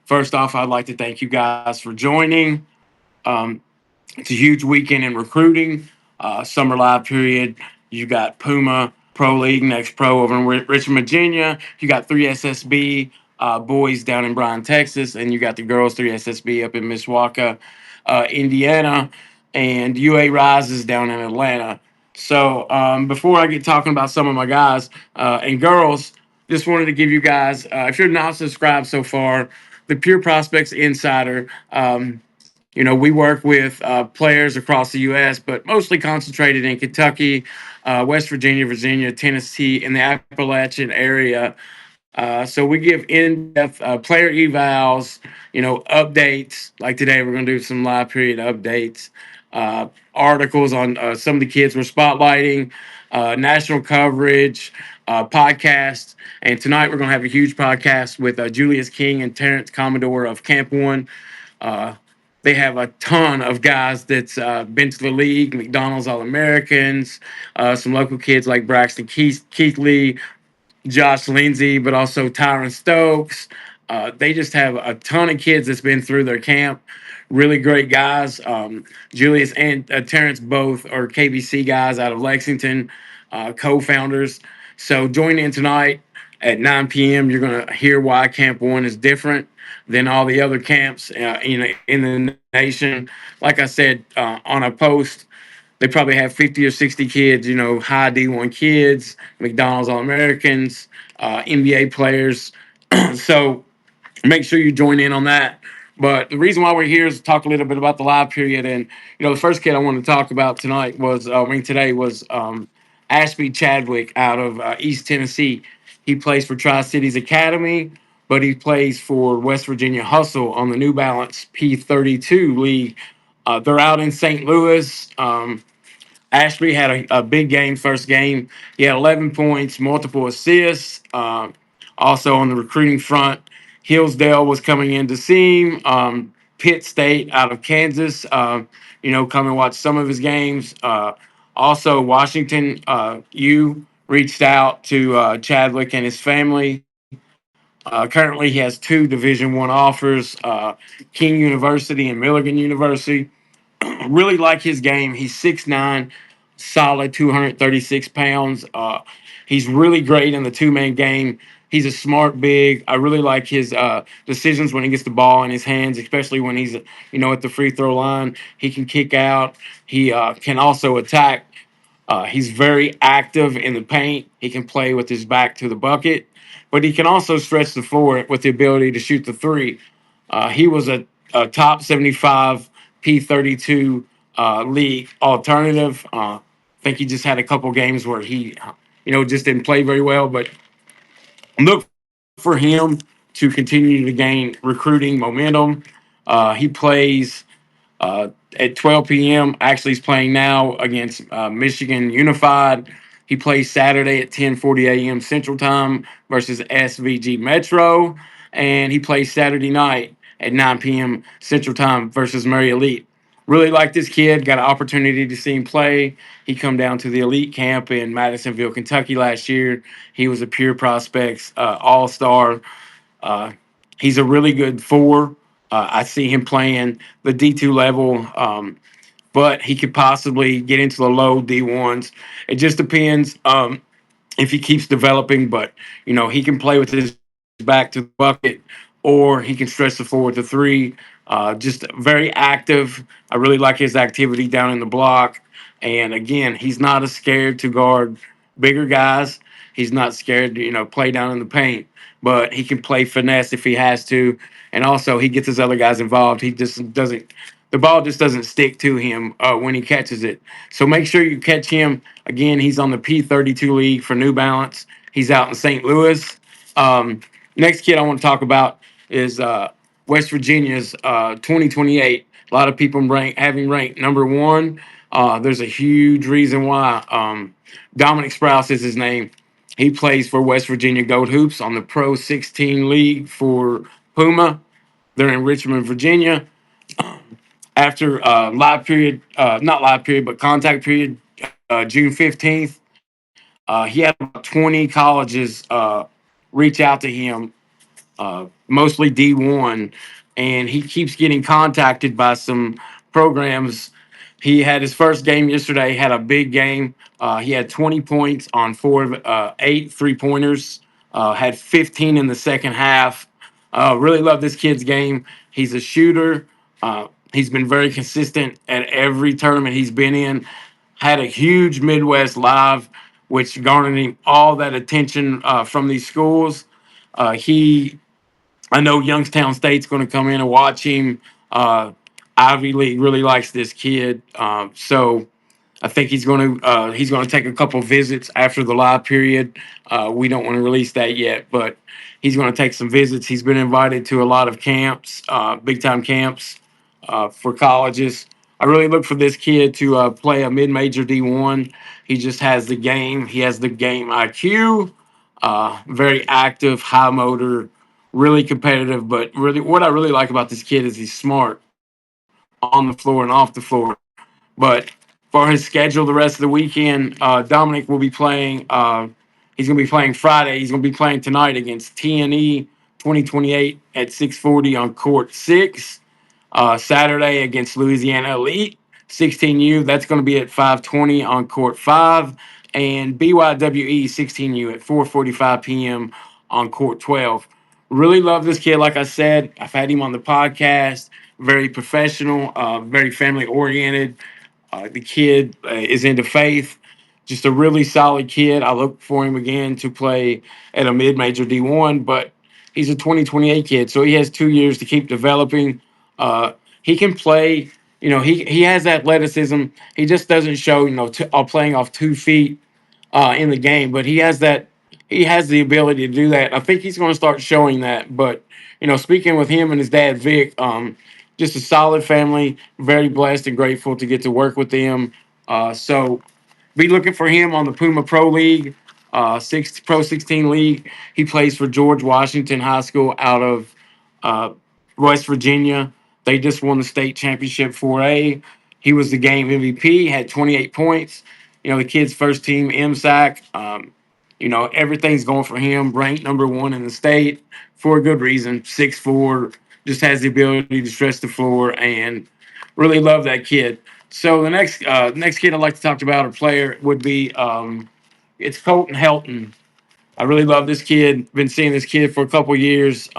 First off, I'd like to thank you guys for joining. Um, it's a huge weekend in recruiting. Summer live period. You got Puma Pro League Next Pro over in Richmond, Virginia. You got 3SSB boys down in Bryan, Texas, and you got the girls 3SSB up in Mishawaka, Indiana, and UA Rises down in Atlanta. So before I get talking about some of my guys and girls, just wanted to give you guys, if you're not subscribed so far, the Pure Prospects Insider. We work with players across the U.S., but mostly concentrated in Kentucky, West Virginia, Virginia, Tennessee, in the Appalachian area. So we give in-depth player evals, updates. Like today, we're going to do some live period updates, articles on some of the kids we're spotlighting, national coverage, podcasts. And tonight, we're going to have a huge podcast with Julius King and Terrence Commodore of Camp One. Uh, they have a ton of guys that's been to the league, McDonald's All Americans, some local kids like Braxton Keithley, Josh Lindsay, but also Tyron Stokes. They just have a ton of kids that's been through their camp. Really great guys. Julius and Terrence both are KBC guys out of Lexington, co-founders. So join in tonight at 9 p.m. You're going to hear why Camp One is different than all the other camps in the nation. Like I said on a post, they probably have 50 or 60 kids, high D1 kids, McDonald's All Americans, NBA players. So make sure you join in on that. But the reason why we're here is to talk a little bit about the live period. And, the first kid I want to talk about tonight was, today was Ashby Chadwick out of East Tennessee. He plays for Tri Cities Academy, but he plays for West Virginia Hustle on the New Balance P32 League. They're out in St. Louis. Ashby had a big game, first game. He had 11 points, multiple assists. Also on the recruiting front, Hillsdale was coming in to see him. Pitt State out of Kansas, come and watch some of his games. Also, Washington U reached out to Chadwick and his family. Currently, he has two Division I offers, King University and Milligan University. Really like his game. He's 6'9", solid 236 pounds. He's really great in the two-man game. He's a smart big. I really like his decisions when he gets the ball in his hands, especially when he's at the free throw line. He can kick out. He can also attack. He's very active in the paint. He can play with his back to the bucket, but he can also stretch the floor with the ability to shoot the three. He was a top 75 P32 league alternative. I think he just had a couple games where he, just didn't play very well, but look for him to continue to gain recruiting momentum. He plays at 12 p.m. Actually, he's playing now against Michigan Unified. He plays Saturday at 10:40 a.m. Central Time versus SVG Metro, and he plays Saturday night at 9 p.m. Central Time versus Murray Elite. Really like this kid. Got an opportunity to see him play. He come down to the elite camp in Madisonville, Kentucky last year. He was a Pure Prospects All-Star. Uh, he's a really good four. I see him playing the D2 level, but he could possibly get into the low D1s. It just depends if he keeps developing, but, he can play with his back to the bucket or he can stretch the floor with the three. Just very active. I really like his activity down in the block. And again, he's not as scared to guard bigger guys. He's not scared to, play down in the paint, but he can play finesse if he has to. And also, he gets his other guys involved. He just doesn't, the ball just doesn't stick to him when he catches it. So make sure you catch him. Again, he's on the P32 League for New Balance. He's out in St. Louis. Um, Next kid I want to talk about is West Virginia's 2028. A lot of people having ranked number one. There's a huge reason why. Dominic Sprouse is his name. He plays for West Virginia Gold Hoops on the Pro 16 League for Puma. They're in Richmond, Virginia. After not live period, but contact period, June 15th, he had about 20 colleges reach out to him mostly D1, and he keeps getting contacted by some programs. He had his first game yesterday, had a big game. He had 20 points on four of eight three-pointers, had 15 in the second half. Really love this kid's game. He's a shooter. He's been very consistent at every tournament he's been in. Had a huge Midwest Live, which garnered him all that attention from these schools. He I know Youngstown State's going to come in and watch him. Uh, Ivy League really likes this kid, so I think he's going to take a couple visits after the live period. We don't want to release that yet, but he's going to take some visits. He's been invited to a lot of camps, big time camps for colleges. I really look for this kid to play a mid major D1. He just has the game. He has the game IQ. Very active, high motor, really competitive. But really, what I really like about this kid is he's smart on the floor and off the floor. But for his schedule the rest of the weekend, Dominic will be playing. He's going to be playing Friday. He's going to be playing tonight against TNE 2028 at 6:40 on court six. Saturday against Louisiana Elite 16U. That's going to be at 5:20 on court five, and BYWE 16U at 4:45 p.m. on court 12. Really love this kid. Like I said, I've had him on the podcast. Very professional, very family oriented. The kid is into faith. Just a really solid kid. I look for him again to play at a mid major D1, but he's a 2028 kid, so he has 2 years to keep developing. He can play. He has athleticism. He just doesn't show, playing off 2 feet in the game, but he has that. He has the ability to do that. I think he's going to start showing that. But speaking with him and his dad Vic, just a solid family. Very blessed and grateful to get to work with them. So be looking for him on the Puma Pro League, six Pro 16 League. He plays for George Washington High School out of uh, West Virginia. They just won the state championship 4A. He was the game MVP, had 28 points. The kid's first team MSAC. Everything's going for him. Ranked number one in the state for a good reason. 6'4", just has the ability to stretch the floor, and really love that kid. So the next kid I'd like to talk about, a player, would be it's Colton Helton. I really love this kid. Been seeing this kid for a couple years.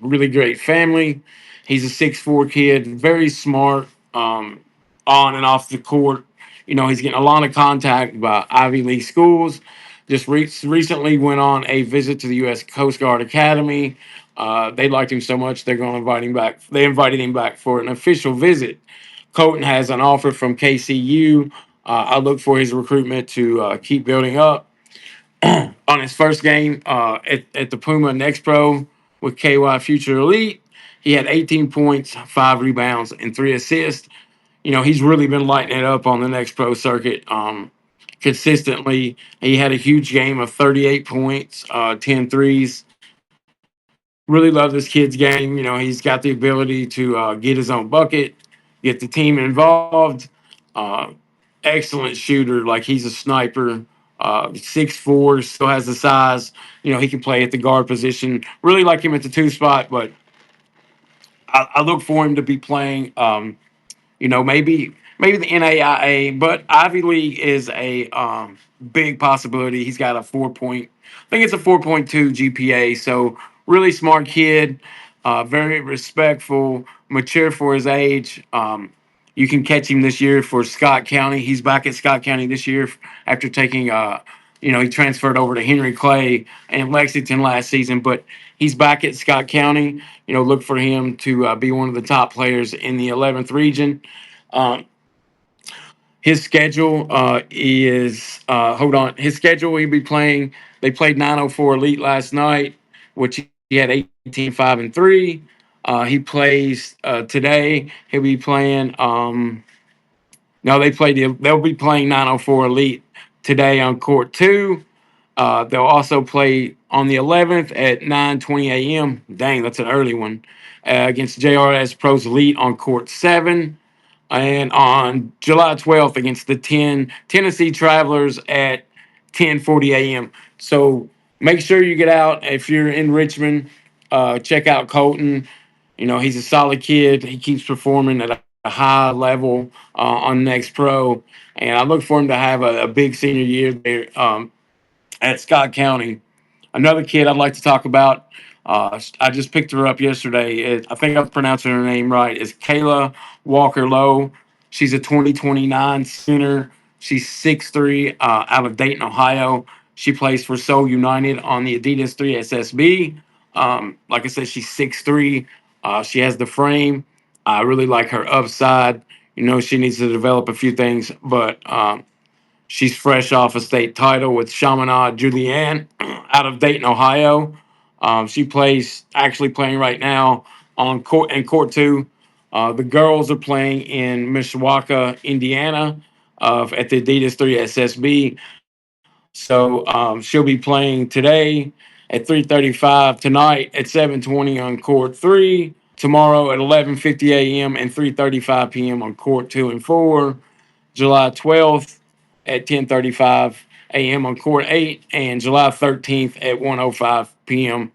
Really great family. He's a 6'4" kid, very smart, on and off the court. He's getting a lot of contact by Ivy League schools. Just recently went on a visit to the U.S. Coast Guard Academy. They liked him so much they're going to invite him back. They invited him back for an official visit. Colton has an offer from KCU. I look for his recruitment to keep building up. On his first game at the Puma Next Pro with KY Future Elite, he had 18 points, 5 rebounds, and 3 assists. He's really been lighting it up on the Next Pro circuit consistently. He had a huge game of 38 points, 10 threes. Really love this kid's game. He's got the ability to get his own bucket, get the team involved. Uh, Excellent shooter. Like, he's a sniper. 6'4", still has the size. He can play at the guard position. Really like him at the two spot, but I look for him to be playing. Maybe the NAIA, but Ivy League is a big possibility. He's got a 4 point, I think it's a 4.2 GPA. So really smart kid, very respectful, mature for his age. You can catch him this year for Scott County. He's back at Scott County this year after taking he transferred over to Henry Clay and Lexington last season, but he's back at Scott County. Look for him to be one of the top players in the 11th region. Um, his schedule is hold on. His schedule he'll be playing. They played 904 Elite last night, which he had 18, 5, and 3. He plays today. He'll be playing. No, they'll be playing 904 Elite today on court 2. They'll also play on the 11th at 9:20 a.m. Dang, that's an early one. Against JRS Pros Elite on court 7. And on July 12th against the Tennessee Travelers at 10:40 a.m. So make sure you get out if you're in Richmond. check out Colton. He's a solid kid. He keeps performing at a high level on Next Pro, and I look for him to have a big senior year there at Scott County. Another kid I'd like to talk about. I just picked her up yesterday. I think I'm pronouncing her name right. Is Kayla Walker Lowe. She's a 2029 center. She's 6'3", out of Dayton, Ohio. She plays for Seoul United on the Adidas 3 SSB. Like I said, she's 6'3". She has the frame. I really like her upside. She needs to develop a few things, but she's fresh off a state title with Chaminade Julianne out of Dayton, Ohio. She plays actually playing right now on court two. The girls are playing in Mishawaka, Indiana, at the Adidas 3 SSB. So she'll be playing today at 3:35, tonight at 7:20 on court three, tomorrow at 11:50 a.m. and 3:35 p.m. on court 2 and 4. July 12th at 10:35 a.m. on court 8, and July 13th at 1:05 p.m.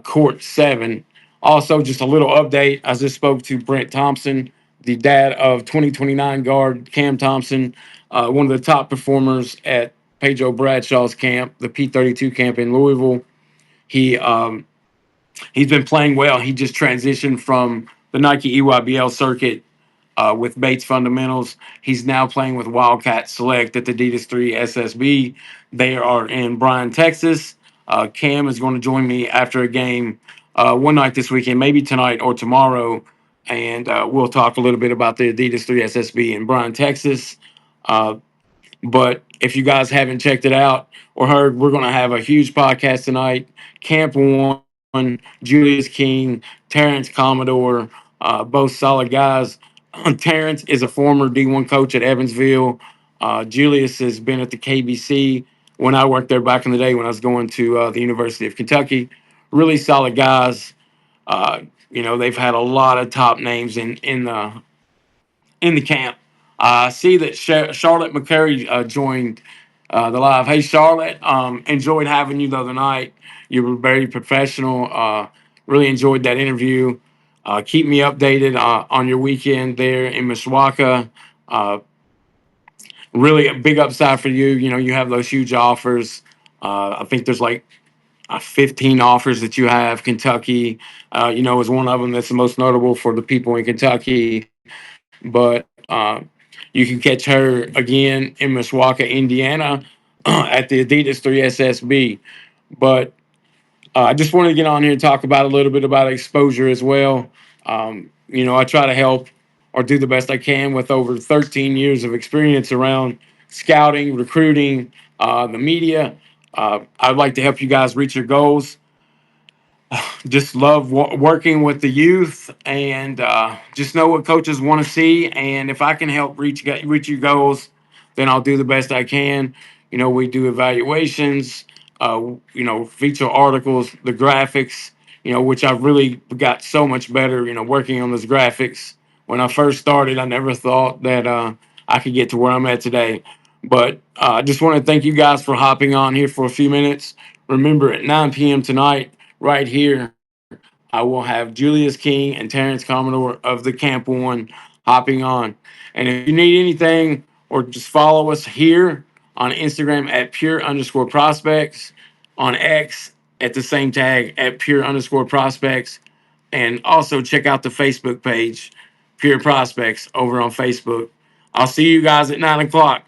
Court 7. Also, just a little update. I just spoke to Brent Thompson, the dad of 2029 guard Cam Thompson, one of the top performers at Pedro Bradshaw's camp, the P32 camp in Louisville. He he's been playing well. He just transitioned from the Nike EYBL circuit with Bates Fundamentals. He's now playing with Wildcat Select at the Adidas 3 SSB. They are in Bryan, Texas. Cam is going to join me after a game one night this weekend, maybe tonight or tomorrow, and we'll talk a little bit about the Adidas 3 SSB in Bryan, Texas. Uh, but if you guys haven't checked it out or heard, we're going to have a huge podcast tonight. Camp One, Julius King, Terrence Commodore, both solid guys. Terrence is a former D1 coach at Evansville. Julius has been at the KBC when I worked there back in the day when I was going to the University of Kentucky. Really solid guys. They've had a lot of top names in the camp. I see that Charlotte McCurry joined the live. Hey, Charlotte, enjoyed having you the other night. You were very professional. Really enjoyed that interview. Keep me updated on your weekend there in Mishawaka. Uh, Really a big upside for you. You have those huge offers. I think there's like 15 offers that you have. Kentucky, is one of them that's the most notable for the people in Kentucky. But you can catch her again in Mishawaka, Indiana, at the Adidas 3 SSB. But I just wanted to get on here and talk about a little bit about exposure as well. I try to help or do the best I can with over 13 years of experience around scouting, recruiting, the media. I'd like to help you guys reach your goals. Just love working with the youth, and just know what coaches want to see. And if I can help reach your goals, then I'll do the best I can. We do evaluations, feature articles, the graphics, which I've really got so much better, working on those graphics. When I first started, I never thought that I could get to where I'm at today. But I just want to thank you guys for hopping on here for a few minutes. Remember, at 9 p.m. tonight, right here, I will have Julius King and Terrence Commodore of the Camp One hopping on. And if you need anything, or just follow us here on Instagram at pure_prospects, on X at the same tag at pure_prospects, and also check out the Facebook page, Pure Prospects, over on Facebook. I'll see you guys at 9 o'clock.